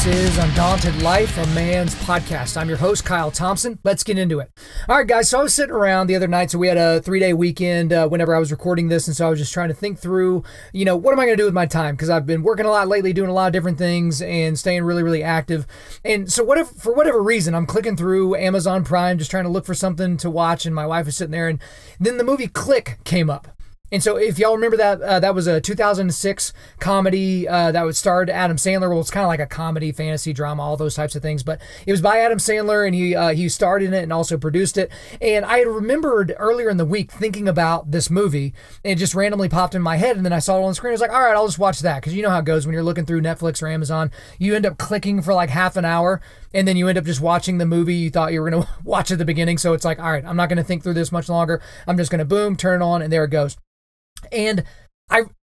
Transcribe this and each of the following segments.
This is Undaunted.Life, a man's podcast. I'm your host, Kyle Thompson. Let's get into it. All right, guys, so I was sitting around the other night, so we had a 3-day weekend whenever I was recording this, and so I was just trying to think through, what am I going to do with my time? Because I've been working a lot lately, doing a lot of different things, and staying really, really active. And so for whatever reason, I'm clicking through Amazon Prime, just trying to look for something to watch, and my wife was sitting there, and then the movie Click came up. And so if y'all remember that, that was a 2006 comedy that was starred Adam Sandler. Well, it's kind of like a comedy, fantasy, drama, all those types of things. But it was by Adam Sandler, and he starred in it and also produced it. And I had remembered earlier in the week thinking about this movie, and it just randomly popped in my head. And then I saw it on the screen. I was like, all right, I'll just watch that. Because you know how it goes when you're looking through Netflix or Amazon. You end up clicking for like half an hour, and then you end up just watching the movie you thought you were going to watch at the beginning. So it's like, all right, I'm not going to think through this much longer. I'm just going to boom, turn it on, and there it goes. And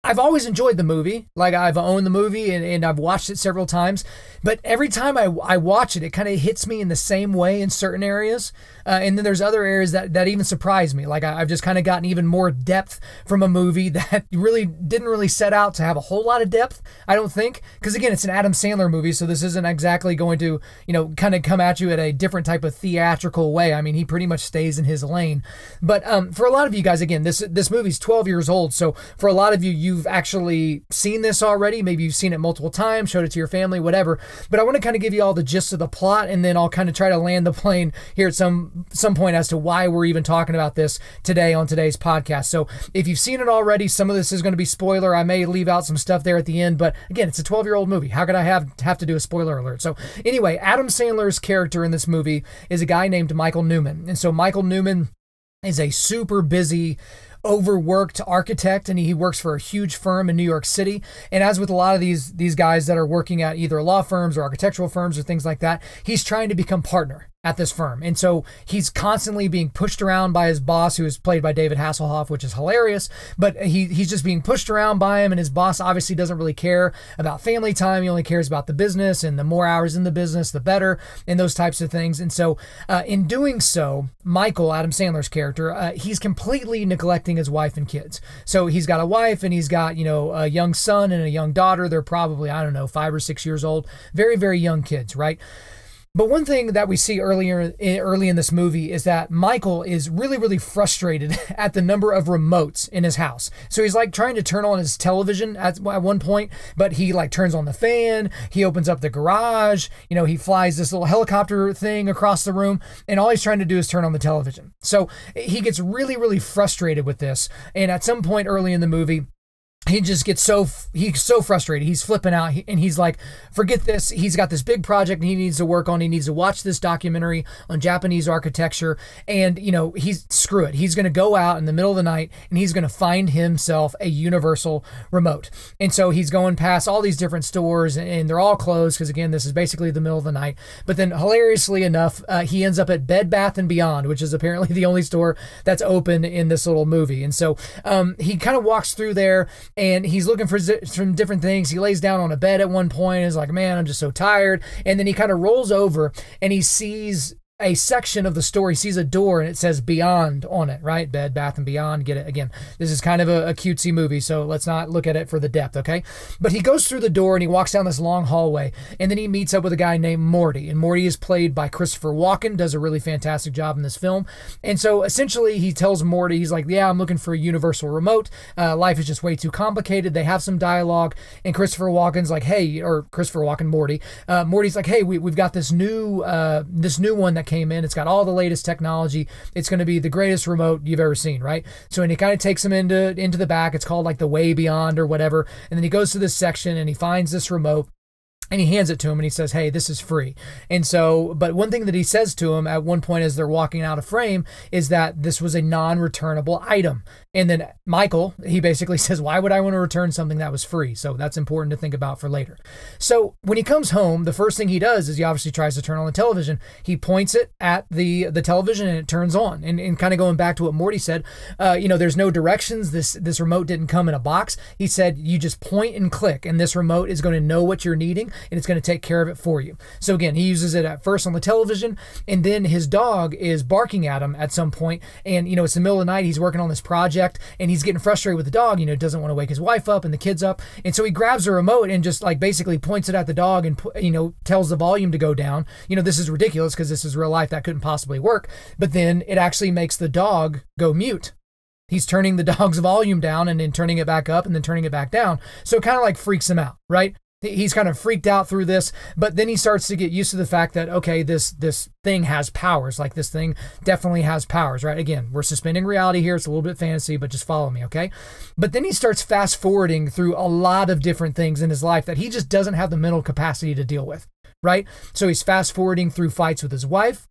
I've always enjoyed the movie. Like, I've owned the movie and I've watched it several times. But every time I watch it, it kind of hits me in the same way in certain areas. And then there's other areas that even surprise me. Like, I've just kind of gotten even more depth from a movie that really didn't really set out to have a whole lot of depth, I don't think. Because, again, it's an Adam Sandler movie, so this isn't exactly going to, kind of come at you at a different type of theatrical way. I mean, he pretty much stays in his lane. But for a lot of you guys, again, this movie's 12 years old. So for a lot of you, you've actually seen this already. Maybe you've seen it multiple times, showed it to your family, whatever. But I want to kind of give you all the gist of the plot, and then I'll kind of try to land the plane here at some point as to why we're even talking about this today on today's podcast. So if you've seen it already, some of this is going to be spoiler. I may leave out some stuff there at the end, but again, it's a 12-year-old movie. How could I have to do a spoiler alert? So anyway, Adam Sandler's character in this movie is a guy named Michael Newman. And so Michael Newman is a super busy, overworked architect, and he works for a huge firm in New York City. And as with a lot of these guys that are working at either law firms or architectural firms or things like that, he's trying to become partner at this firm. And so he's constantly being pushed around by his boss, who is played by David Hasselhoff, which is hilarious. But he's just being pushed around by him, and his boss obviously doesn't really care about family time. He only cares about the business, and the more hours in the business, the better, and those types of things. And so in doing so, Michael, Adam Sandler's character, he's completely neglecting his wife and kids. So he's got a wife, and he's got, a young son and a young daughter. They're probably, 5 or 6 years old. Very, very young kids, right? But one thing that we see early in this movie is that Michael is really, really frustrated at the number of remotes in his house. So he's like trying to turn on his television at one point, but he like turns on the fan, he opens up the garage, he flies this little helicopter thing across the room, and all he's trying to do is turn on the television. So he gets really, really frustrated with this. And at some point early in the movie, he just gets he's so frustrated. He's flipping out, and he's like, forget this. He's got this big project he needs to work on. He needs to watch this documentary on Japanese architecture, and screw it. He's going to go out in the middle of the night, and he's going to find himself a universal remote. And so he's going past all these different stores, and they're all closed because, again, this is basically the middle of the night. But then, hilariously enough, he ends up at Bed Bath & Beyond, which is apparently the only store that's open in this little movie. And so he kind of walks through there, and he's looking for some different things. He lays down on a bed at one point and is like, man, I'm just so tired. And then he kind of rolls over, and he sees a section of the store. He sees a door, and it says Beyond on it, right? Bed, Bath & Beyond. Get it? Again, this is kind of a cutesy movie, so let's not look at it for the depth, okay? But he goes through the door, and he walks down this long hallway, and then he meets up with a guy named Morty. And Morty is played by Christopher Walken, does a really fantastic job in this film. And so essentially he tells Morty, he's like, yeah, I'm looking for a universal remote. Life is just way too complicated. They have some dialogue, and Christopher Walken's like, hey, or Christopher Walken, Morty. Morty's like, hey, we've got this new one that came in. It's got all the latest technology. It's going to be the greatest remote you've ever seen, right? So, and he kind of takes him into the back. It's called like the Way Beyond or whatever. And then he goes to this section, and he finds this remote, and he hands it to him, and he says, hey, this is free. And so, but one thing that he says to him at one point as they're walking out of frame is that this was a non-returnable item. And then Michael, he basically says, why would I want to return something that was free? So that's important to think about for later. So when he comes home, the first thing he does is he obviously tries to turn on the television. He points it at the television, and it turns on. And kind of going back to what Morty said, there's no directions. This remote didn't come in a box. He said, you just point and click, and this remote is going to know what you're needing, and it's going to take care of it for you. So again, he uses it at first on the television, and then his dog is barking at him at some point, and it's the middle of the night, he's working on this project, and he's getting frustrated with the dog, doesn't want to wake his wife up and the kids up, and so he grabs a remote and just like basically points it at the dog and tells the volume to go down. This is ridiculous because this is real life, that couldn't possibly work, but then it actually makes the dog go mute. He's turning the dog's volume down and then turning it back up and then turning it back down. So it kind of like freaks him out, right? He's kind of freaked out through this, but then he starts to get used to the fact that, okay, this thing has powers. Like this thing definitely has powers, right? Again, we're suspending reality here. It's a little bit fantasy, but just follow me, okay? But then he starts fast forwarding through a lot of different things in his life that he just doesn't have the mental capacity to deal with, right? So he's fast forwarding through fights with his wife.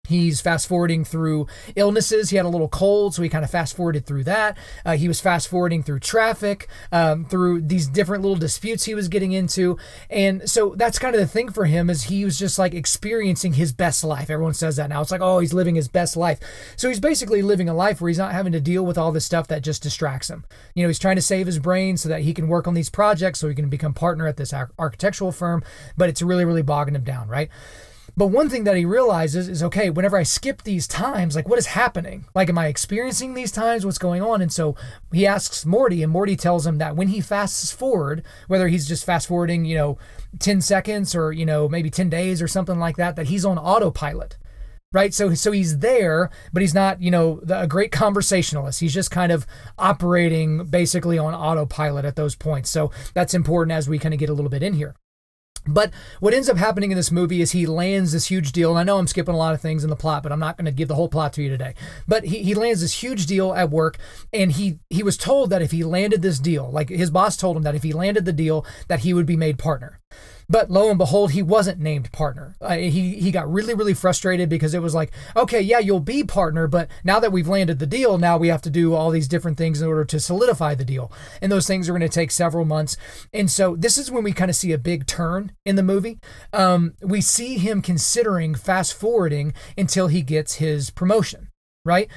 He's fast forwarding through illnesses. He had a little cold, so he kind of fast forwarded through that. He was fast forwarding through traffic, through these different little disputes he was getting into. And so that's kind of the thing for him, is he was just like experiencing his best life. Everyone says that now. It's like, oh, he's living his best life. So he's basically living a life where he's not having to deal with all this stuff that just distracts him. He's trying to save his brain so that he can work on these projects, so he can become partner at this architectural firm, but it's really, really bogging him down, right? But one thing that he realizes is, okay, whenever I skip these times, like what is happening? Like, am I experiencing these times? What's going on? And so he asks Morty, and Morty tells him that when he fasts forward, whether he's just fast forwarding, 10 seconds or, maybe 10 days or something like that, that he's on autopilot. Right. So he's there, but he's not, a great conversationalist. He's just kind of operating basically on autopilot at those points. So that's important as we kind of get a little bit in here. But what ends up happening in this movie is he lands this huge deal. And I know I'm skipping a lot of things in the plot, but I'm not going to give the whole plot to you today. But he lands this huge deal at work, and he was told that if he landed this deal, like his boss told him that if he landed the deal, that he would be made partner. But lo and behold, he wasn't named partner. He got really, really frustrated because it was like, okay, yeah, you'll be partner, but now that we've landed the deal, now we have to do all these different things in order to solidify the deal. And those things are going to take several months. And so this is when we kind of see a big turn in the movie. We see him considering fast forwarding until he gets his promotion, right?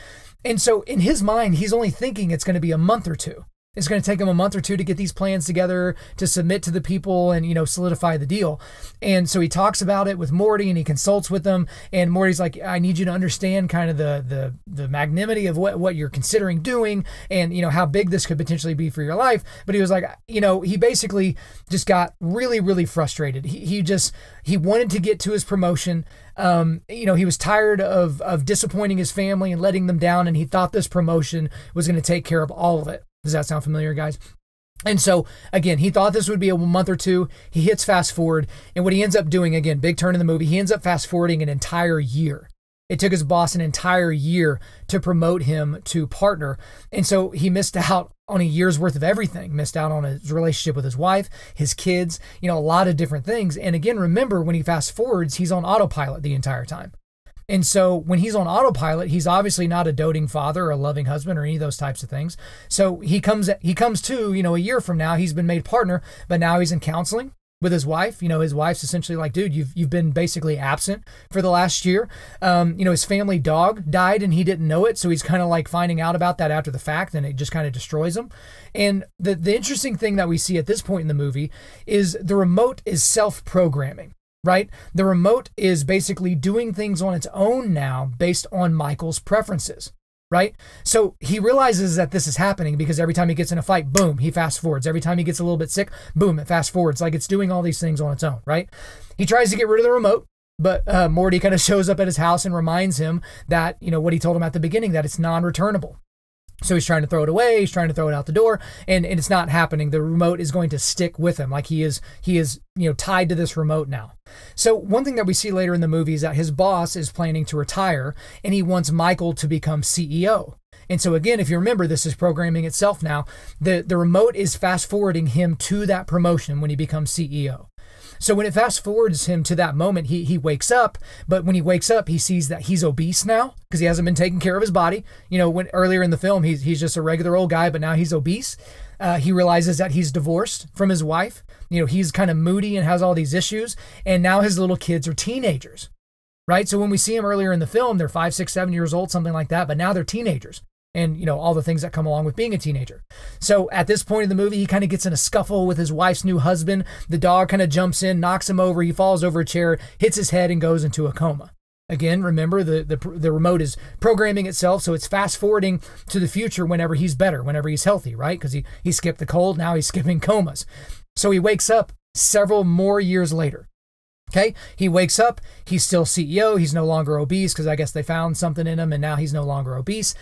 And so in his mind, he's only thinking it's going to be a month or two. It's going to take him a month or two to get these plans together, to submit to the people and, solidify the deal. And so he talks about it with Morty, and he consults with them. And Morty's like, I need you to understand kind of the magnanimity of what you're considering doing, and, how big this could potentially be for your life. But he was like, he basically just got really, really frustrated. He wanted to get to his promotion. He was tired of disappointing his family and letting them down. And he thought this promotion was going to take care of all of it. Does that sound familiar, guys? And so, again, he thought this would be a month or two. He hits fast forward. And what he ends up doing, again, big turn in the movie, he ends up fast forwarding an entire year. It took his boss an entire year to promote him to partner. And so he missed out on a year's worth of everything, missed out on his relationship with his wife, his kids, a lot of different things. And again, remember, when he fast forwards, he's on autopilot the entire time. And so when he's on autopilot, he's obviously not a doting father or a loving husband or any of those types of things. So he comes to, a year from now, he's been made partner, but now he's in counseling with his wife. His wife's essentially like, dude, you've been basically absent for the last year. His family dog died and he didn't know it. So he's kind of like finding out about that after the fact, and it just kind of destroys him. And the interesting thing that we see at this point in the movie is the remote is self-programming. Right? The remote is basically doing things on its own now based on Michael's preferences, right? So he realizes that this is happening because every time he gets in a fight, boom, he fast forwards. Every time he gets a little bit sick, boom, it fast forwards. Like it's doing all these things on its own, right? He tries to get rid of the remote, but Morty kind of shows up at his house and reminds him that, what he told him at the beginning, that it's non-returnable. So he's trying to throw it away. He's trying to throw it out the door, and it's not happening. The remote is going to stick with him. Like he is, tied to this remote now. So one thing that we see later in the movie is that his boss is planning to retire, and he wants Michael to become CEO. And so again, if you remember, this is programming itself now. The remote is fast forwarding him to that promotion when he becomes CEO. So when it fast forwards him to that moment, he wakes up, but when he wakes up, he sees that he's obese now because he hasn't been taking care of his body. When earlier in the film, he's just a regular old guy, but now he's obese. He realizes that he's divorced from his wife. He's kind of moody and has all these issues. And now his little kids are teenagers, right? So when we see him earlier in the film, they're 5, 6, 7 years old, something like that. But now they're teenagers. and, all the things that come along with being a teenager. So at this point in the movie, he kind of gets in a scuffle with his wife's new husband. The dog kind of jumps in, knocks him over. He falls over a chair, hits his head, and goes into a coma. Again, remember the remote is programming itself, so it's fast forwarding to the future whenever he's better, whenever he's healthy, right? Because he skipped the cold, now he's skipping comas. So he wakes up several more years later. Okay, he wakes up, he's still CEO, he's no longer obese because I guess they found something in him and now he's no longer obese.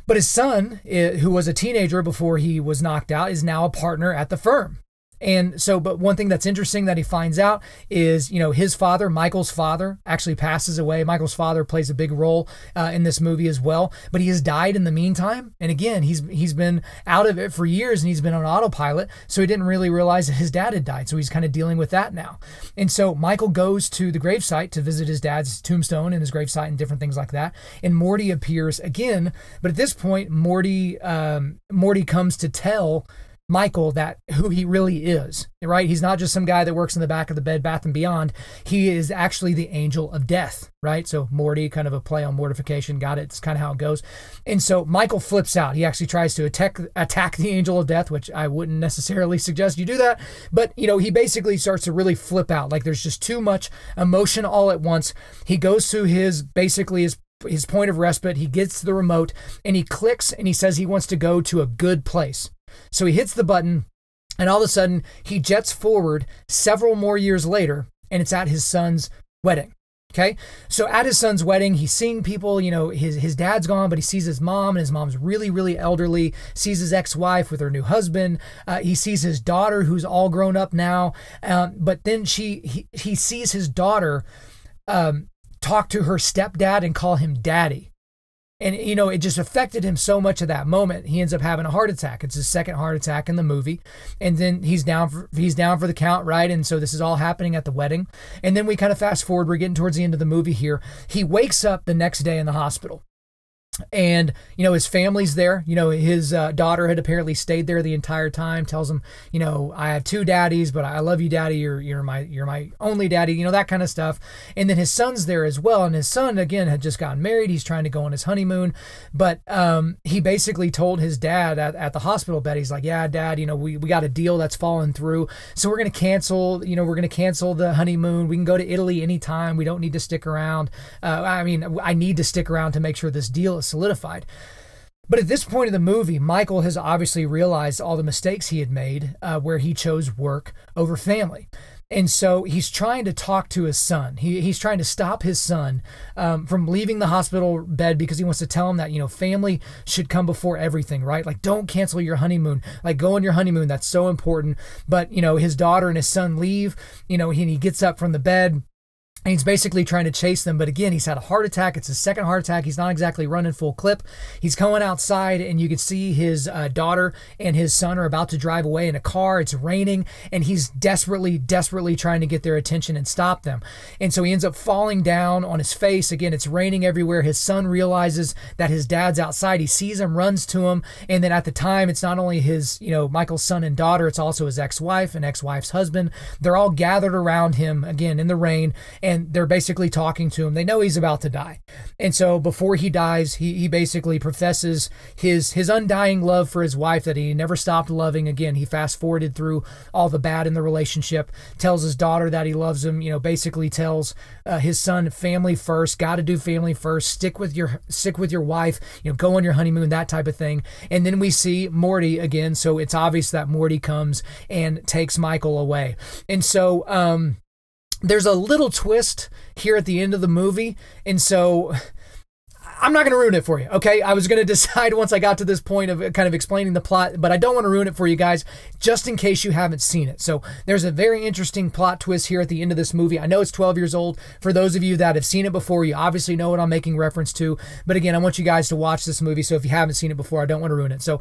But his son, who was a teenager before he was knocked out, is now a partner at the firm. And so, but one thing that's interesting that he finds out is, his father, Michael's father, actually passes away. Michael's father plays a big role in this movie as well, but he has died in the meantime. And again, he's been out of it for years and he's been on autopilot. So he didn't really realize that his dad had died. So he's kind of dealing with that now. And so Michael goes to the gravesite to visit his dad's tombstone and his gravesite and different things like that. And Morty appears again. But at this point, Morty comes to tell Michael that who he really is, right? He's not just some guy that works in the back of the Bed Bath & Beyond. He is actually the angel of death, right? So Morty, kind of a play on mortification. Got it. It's kind of how it goes. And so Michael flips out. He actually tries to attack the angel of death, which I wouldn't necessarily suggest you do that. But, he basically starts to really flip out. Like there's just too much emotion all at once. He goes to his point of respite. He gets the remote and he clicks and he says he wants to go to a good place. So he hits the button and all of a sudden he jets forward several more years later and it's at his son's wedding. Okay. So at his son's wedding, he's seeing people, his dad's gone, but he sees his mom and his mom's really, really elderly, sees his ex-wife with her new husband. He sees his daughter who's all grown up now. But then he sees his daughter talk to her stepdad and call him daddy. And, it just affected him so much at that moment. He ends up having a heart attack. It's his second heart attack in the movie. And then he's down for the count, right? And so this is all happening at the wedding. And then we kind of fast forward. We're getting towards the end of the movie here. He wakes up the next day in the hospital. And, his family's there. His daughter had apparently stayed there the entire time, tells him, I have two daddies, but I love you, daddy. You're my only daddy, that kind of stuff. And then his son's there as well. And his son, again, had just gotten married. He's trying to go on his honeymoon. But he basically told his dad at the hospital bed, he's like, yeah, dad, we got a deal that's fallen through. So we're going to cancel, the honeymoon. We can go to Italy anytime. We don't need to stick around. I need to stick around to make sure this deal is solidified. But at this point in the movie, Michael has obviously realized all the mistakes he had made where he chose work over family. And so he's trying to talk to his son. He's trying to stop his son from leaving the hospital bed because he wants to tell him that, family should come before everything, right? Like, don't cancel your honeymoon. Like, go on your honeymoon. That's so important. But, his daughter and his son leave, and he gets up from the bed. And he's basically trying to chase them. But again, he's had a heart attack. It's his second heart attack. He's not exactly running full clip. He's going outside and you can see his daughter and his son are about to drive away in a car. It's raining and he's desperately trying to get their attention and stop them. And so he ends up falling down on his face. Again, it's raining everywhere. His son realizes that his dad's outside. He sees him, runs to him. And then at the time, it's not only his, Michael's son and daughter, it's also his ex-wife and ex-wife's husband. They're all gathered around him again in the rain. And they're basically talking to him. They know he's about to die. And so before he dies, he basically professes his undying love for his wife that he never stopped loving. Again, he fast forwarded through all the bad in the relationship, tells his daughter that he loves him, basically tells his son, family first, got to do family first, stick with your wife, go on your honeymoon, that type of thing. And then we see Morty again. So it's obvious that Morty comes and takes Michael away. And so, there's a little twist here at the end of the movie. And so I'm not going to ruin it for you. Okay. I was going to decide once I got to this point of kind of explaining the plot, but I don't want to ruin it for you guys just in case you haven't seen it. So there's a very interesting plot twist here at the end of this movie. I know it's 12 years old. For those of you that have seen it before, you obviously know what I'm making reference to. But again, I want you guys to watch this movie. So if you haven't seen it before, I don't want to ruin it. So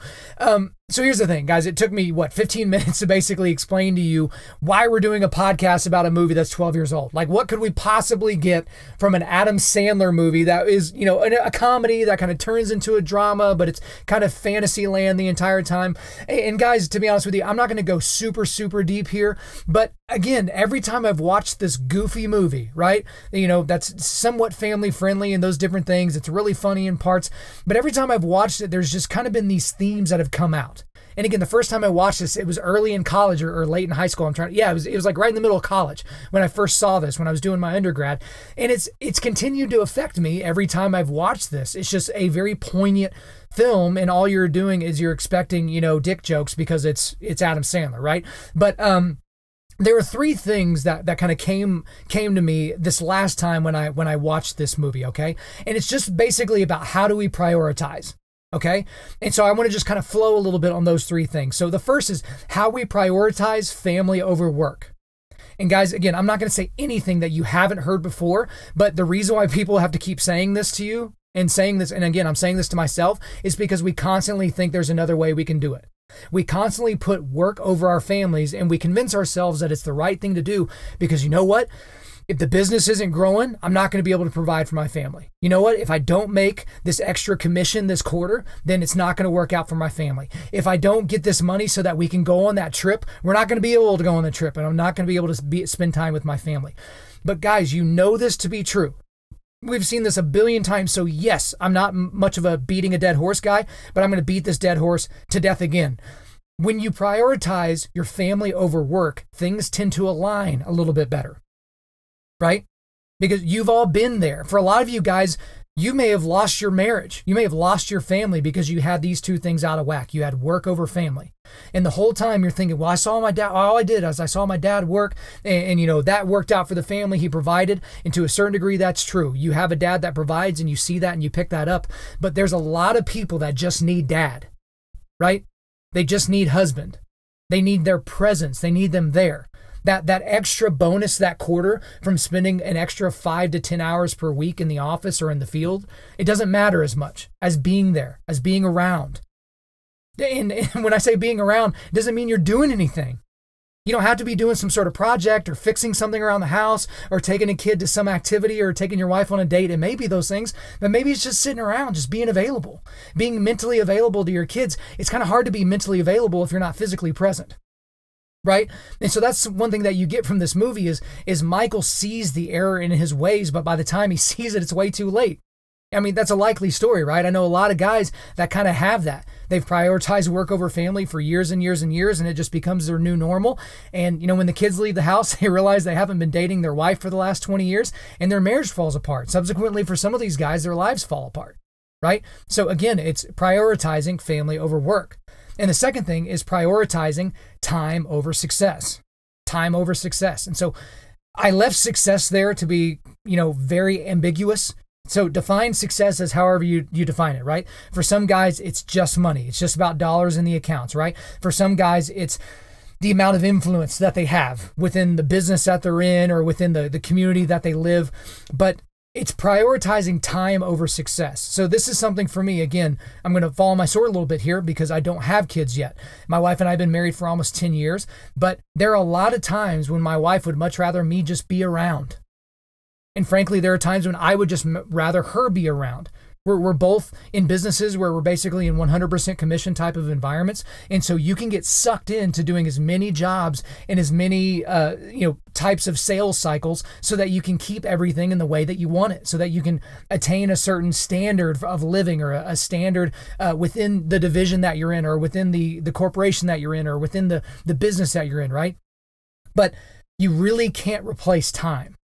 here's the thing, guys. It took me, 15 minutes to basically explain to you why we're doing a podcast about a movie that's 12 years old. Like, what could we possibly get from an Adam Sandler movie that is, a comedy that kind of turns into a drama, but it's kind of fantasy land the entire time. And guys, to be honest with you, I'm not going to go super, super deep here, but again, every time I've watched this goofy movie, right? That's somewhat family friendly and those different things. It's really funny in parts. But every time I've watched it, there's just kind of been these themes that have come out. And again, the first time I watched this, it was early in college or late in high school. It was like right in the middle of college when I first saw this, when I was doing my undergrad. And it's continued to affect me every time I've watched this. It's just a very poignant film, and all you're doing is you're expecting, dick jokes because it's Adam Sandler, right? But there were three things that kind of came to me this last time when I watched this movie, okay? And it's just basically about how do we prioritize, okay? And so I want to just kind of flow a little bit on those three things. So the first is how we prioritize family over work. And guys, again, I'm not going to say anything that you haven't heard before, but the reason why people have to keep saying this to you and saying this, and again, I'm saying this to myself, is because we constantly think there's another way we can do it. We constantly put work over our families, and we convince ourselves that it's the right thing to do because you know what? If the business isn't growing, I'm not going to be able to provide for my family. You know what? If I don't make this extra commission this quarter, then it's not going to work out for my family. If I don't get this money so that we can go on that trip, we're not going to be able to go on the trip, and I'm not going to be able to spend time with my family. But guys, you know this to be true. We've seen this a billion times. So yes, I'm not much of a beating a dead horse guy, but I'm going to beat this dead horse to death again. When you prioritize your family over work, things tend to align a little bit better, right? Because you've all been there. For a lot of you guys, you may have lost your marriage. You may have lost your family because you had these two things out of whack. You had work over family. And the whole time you're thinking, well, I saw my dad, all I did is I saw my dad work and that worked out for the family. He provided. And to a certain degree, that's true. You have a dad that provides and you see that and you pick that up. But there's a lot of people that just need dad, right? They just need husband. They need their presence. They need them there. That extra bonus that quarter from spending an extra 5 to 10 hours per week in the office or in the field, it doesn't matter as much as being there, as being around. And when I say being around, it doesn't mean you're doing anything. You don't have to be doing some sort of project or fixing something around the house or taking a kid to some activity or taking your wife on a date. It may be those things, but maybe it's just sitting around, just being available, being mentally available to your kids. It's kind of hard to be mentally available if you're not physically present. Right? And so that's one thing that you get from this movie is Michael sees the error in his ways, but by the time he sees it, it's way too late. I mean, that's a likely story, right? I know a lot of guys that kind of have that. They've prioritized work over family for years and years and years, and it just becomes their new normal. And, when the kids leave the house, they realize they haven't been dating their wife for the last 20 years, and their marriage falls apart. Subsequently, for some of these guys, their lives fall apart, right? So again, it's prioritizing family over work. And the second thing is prioritizing time over success. Time over success. And so I left success there to be, very ambiguous. So define success as however you define it, right? For some guys, it's just money. It's just about dollars in the accounts, right? For some guys, it's the amount of influence that they have within the business that they're in or within the community that they live. But it's prioritizing time over success. So this is something for me, again, I'm going to fall on my sword a little bit here because I don't have kids yet. My wife and I have been married for almost 10 years, but there are a lot of times when my wife would much rather me just be around. And frankly, there are times when I would just rather her be around. We're both in businesses where we're basically in 100% commission type of environments. And so you can get sucked into doing as many jobs and as many, types of sales cycles so that you can keep everything in the way that you want it, so that you can attain a certain standard of living or a standard within the division that you're in or within the corporation that you're in or within the business that you're in, right? But you really can't replace time.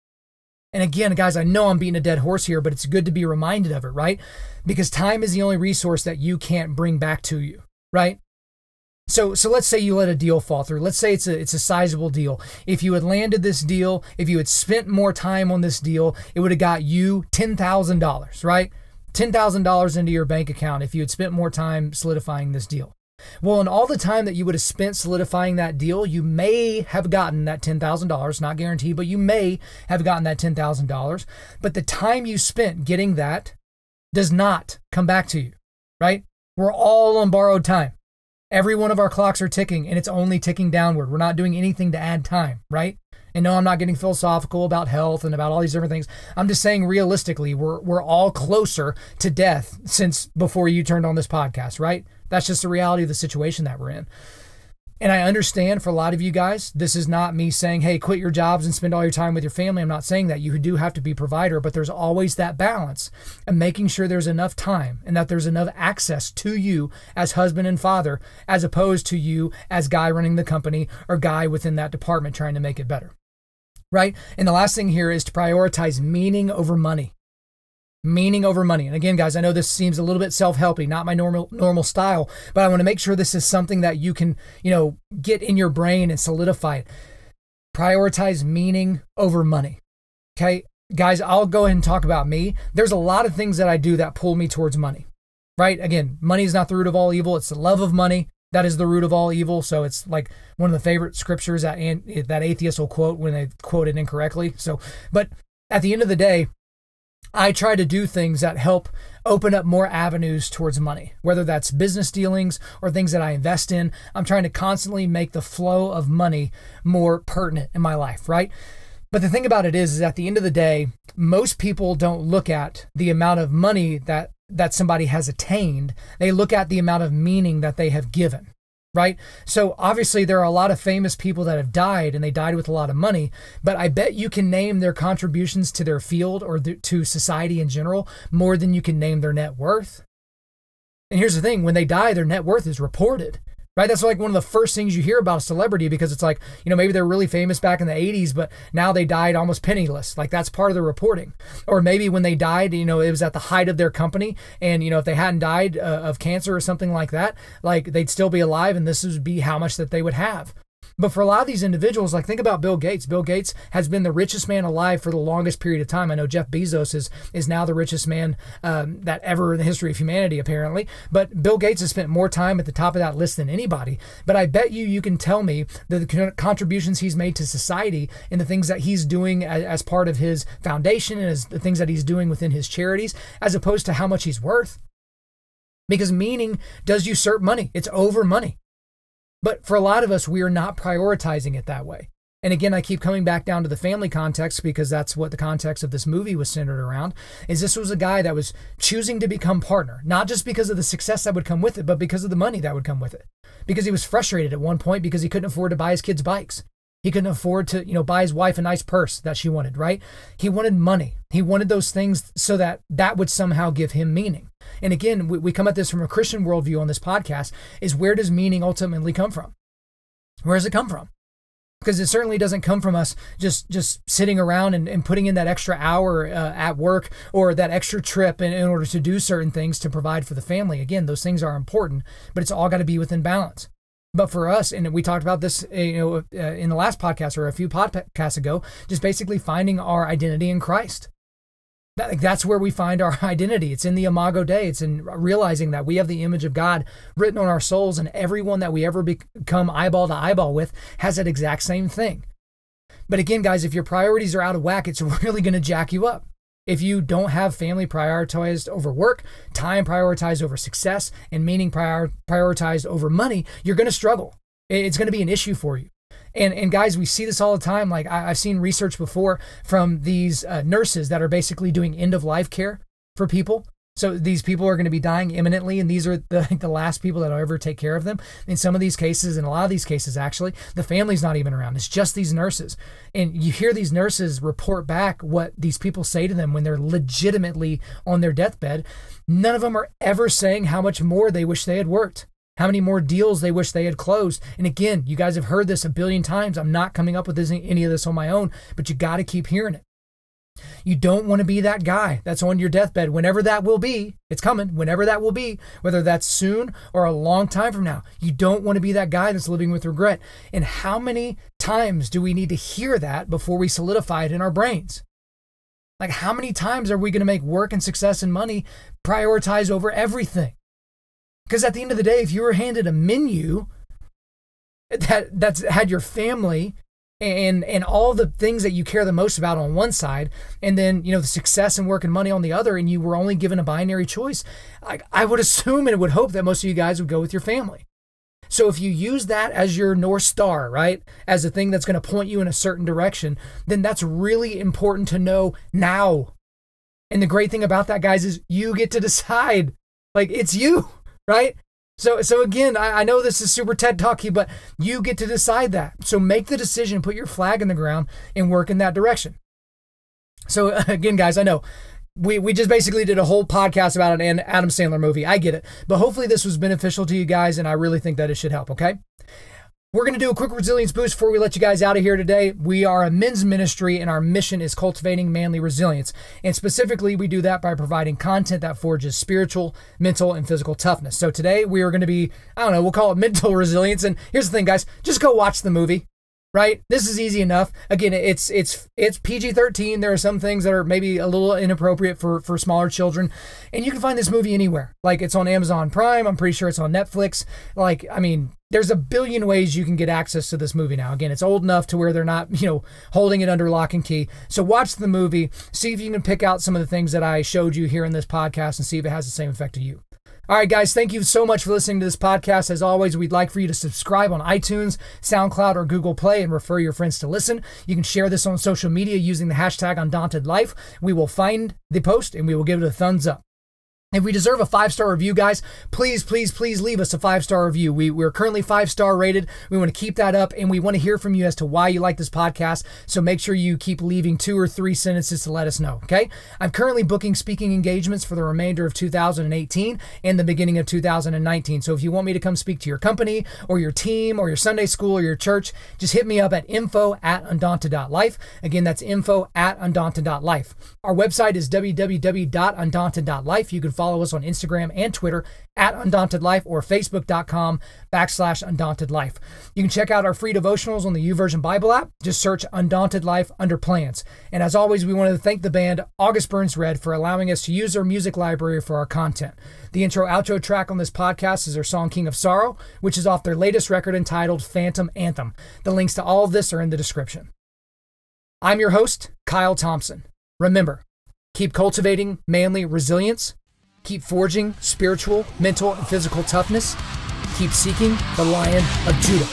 And again, guys, I know I'm beating a dead horse here, but it's good to be reminded of it, right? Because time is the only resource that you can't bring back to you, right? So let's say you let a deal fall through. Let's say it's a sizable deal. If you had landed this deal, if you had spent more time on this deal, it would have got you $10,000, right? $10,000 into your bank account if you had spent more time solidifying this deal. Well, in all the time that you would have spent solidifying that deal, you may have gotten that $10,000, not guaranteed, but you may have gotten that $10,000. But the time you spent getting that does not come back to you, right? We're all on borrowed time. Every one of our clocks are ticking and it's only ticking downward. We're not doing anything to add time, right? And no, I'm not getting philosophical about health and about all these different things. I'm just saying realistically, we're all closer to death since before you turned on this podcast, right? That's just the reality of the situation that we're in. And I understand for a lot of you guys, this is not me saying, hey, quit your jobs and spend all your time with your family. I'm not saying that. You do have to be a provider, but there's always that balance of making sure there's enough time and that there's enough access to you as husband and father, as opposed to you as guy running the company or guy within that department trying to make it better, right? And the last thing here is to prioritize meaning over money. Meaning over money. And again, guys, I know this seems a little bit self-helpy, not my normal style, but I want to make sure this is something that you can, get in your brain and solidify it. Prioritize meaning over money. Okay, guys, I'll go ahead and talk about me. There's a lot of things that I do that pull me towards money, right? Again, money is not the root of all evil. It's the love of money. That is the root of all evil. So it's like one of the favorite scriptures that atheists will quote when they quote it incorrectly. But at the end of the day, I try to do things that help open up more avenues towards money, whether that's business dealings or things that I invest in. I'm trying to constantly make the flow of money more pertinent in my life, right? But the thing about it is at the end of the day, most people don't look at the amount of money that somebody has attained. They look at the amount of meaning that they have given. Right? So obviously there are a lot of famous people that have died and they died with a lot of money, but I bet you can name their contributions to their field or to society in general more than you can name their net worth. And here's the thing, when they die, their net worth is reported, right? That's like one of the first things you hear about a celebrity because it's like, maybe they're really famous back in the 80s, but now they died almost penniless. Like that's part of the reporting. Or maybe when they died, it was at the height of their company. And, if they hadn't died of cancer or something like that, like they'd still be alive and this would be how much that they would have. But for a lot of these individuals, like think about Bill Gates. Bill Gates has been the richest man alive for the longest period of time. I know Jeff Bezos is now the richest man that ever in the history of humanity, apparently. But Bill Gates has spent more time at the top of that list than anybody. But I bet you can tell me that the contributions he's made to society and the things that he's doing as part of his foundation and as the things that he's doing within his charities, as opposed to how much he's worth. Because meaning does usurp money. It's over money. But for a lot of us, we are not prioritizing it that way. And again, I keep coming back down to the family context because that's what the context of this movie was centered around, is this was a guy that was choosing to become partner, not just because of the success that would come with it, but because of the money that would come with it. Because he was frustrated at one point because he couldn't afford to buy his kids bikes. He couldn't afford to, buy his wife a nice purse that she wanted, right? He wanted money. He wanted those things so that would somehow give him meaning. And again, we come at this from a Christian worldview on this podcast, is where does meaning ultimately come from? Where does it come from? Because it certainly doesn't come from us just sitting around and putting in that extra hour at work or that extra trip in order to do certain things to provide for the family. Again, those things are important, but it's all got to be within balance. But for us, and we talked about this, in the last podcast or a few podcasts ago, just basically finding our identity in Christ. That's where we find our identity. It's in the Imago Dei. It's in realizing that we have the image of God written on our souls, and everyone that we ever become eyeball to eyeball with has that exact same thing. But again, guys, if your priorities are out of whack, it's really going to jack you up. If you don't have family prioritized over work, time prioritized over success, and meaning prioritized over money, you're going to struggle. It's going to be an issue for you. And guys, we see this all the time. Like I've seen research before from these nurses that are basically doing end-of-life care for people. So these people are going to be dying imminently, and these are the last people that will ever take care of them. In some of these cases, in a lot of these cases, actually, the family's not even around. It's just these nurses. And you hear these nurses report back what these people say to them when they're legitimately on their deathbed. None of them are ever saying how much more they wish they had worked, how many more deals they wish they had closed. And again, you guys have heard this a billion times. I'm not coming up with any of this on my own, but you got to keep hearing it. You don't want to be that guy that's on your deathbed, whenever that will be. It's coming, whenever that will be, whether that's soon or a long time from now. You don't want to be that guy that's living with regret. And how many times do we need to hear that before we solidify it in our brains? Like, how many times are we going to make work and success and money prioritize over everything? Because at the end of the day, if you were handed a menu that's had your family and all the things that you care the most about on one side, and then, the success and work and money on the other, and you were only given a binary choice, I would assume and would hope that most of you guys would go with your family. So if you use that as your North Star, right, as a thing that's going to point you in a certain direction, then that's really important to know now. And the great thing about that, guys, is you get to decide. Like, it's you, right? So again, I know this is super TED Talky, but you get to decide that. So make the decision, put your flag in the ground, and work in that direction. So again, guys, I know we just basically did a whole podcast about an Adam Sandler movie. I get it. But hopefully this was beneficial to you guys, and I really think that it should help, okay? We're going to do a quick resilience boost before we let you guys out of here today. We are a men's ministry, and our mission is cultivating manly resilience. And specifically, we do that by providing content that forges spiritual, mental, and physical toughness. So today, we are going to be, I don't know, we'll call it mental resilience. And here's the thing, guys. Just go watch the movie. Right? This is easy enough. Again, it's PG-13. There are some things that are maybe a little inappropriate for smaller children. And you can find this movie anywhere. Like, it's on Amazon Prime. I'm pretty sure it's on Netflix. Like, I mean, there's a billion ways you can get access to this movie now. Again, it's old enough to where they're not, holding it under lock and key. So watch the movie. See if you can pick out some of the things that I showed you here in this podcast and see if it has the same effect to you. All right, guys, thank you so much for listening to this podcast. As always, we'd like for you to subscribe on iTunes, SoundCloud, or Google Play and refer your friends to listen. You can share this on social media using the hashtag Undaunted.Life. We will find the post and we will give it a thumbs up. If we deserve a 5-star review, guys, please, please, please leave us a 5-star review. We're currently 5-star rated. We want to keep that up, and we want to hear from you as to why you like this podcast. So make sure you keep leaving 2 or 3 sentences to let us know, okay? I'm currently booking speaking engagements for the remainder of 2018 and the beginning of 2019. So if you want me to come speak to your company or your team or your Sunday school or your church, just hit me up at info@Undaunted.Life. Again, that's info@Undaunted.Life. Our website is www.Undaunted.Life. You can follow us on Instagram and Twitter @UndauntedLife or Facebook.com/UndauntedLife. You can check out our free devotionals on the YouVersion Bible app. Just search Undaunted Life under plans. And as always, we want to thank the band August Burns Red for allowing us to use their music library for our content. The intro-outro track on this podcast is their song King of Sorrow, which is off their latest record entitled Phantom Anthem. The links to all of this are in the description. I'm your host, Kyle Thompson. Remember, keep cultivating manly resilience. Keep forging spiritual, mental, and physical toughness. Keep seeking the Lion of Judah.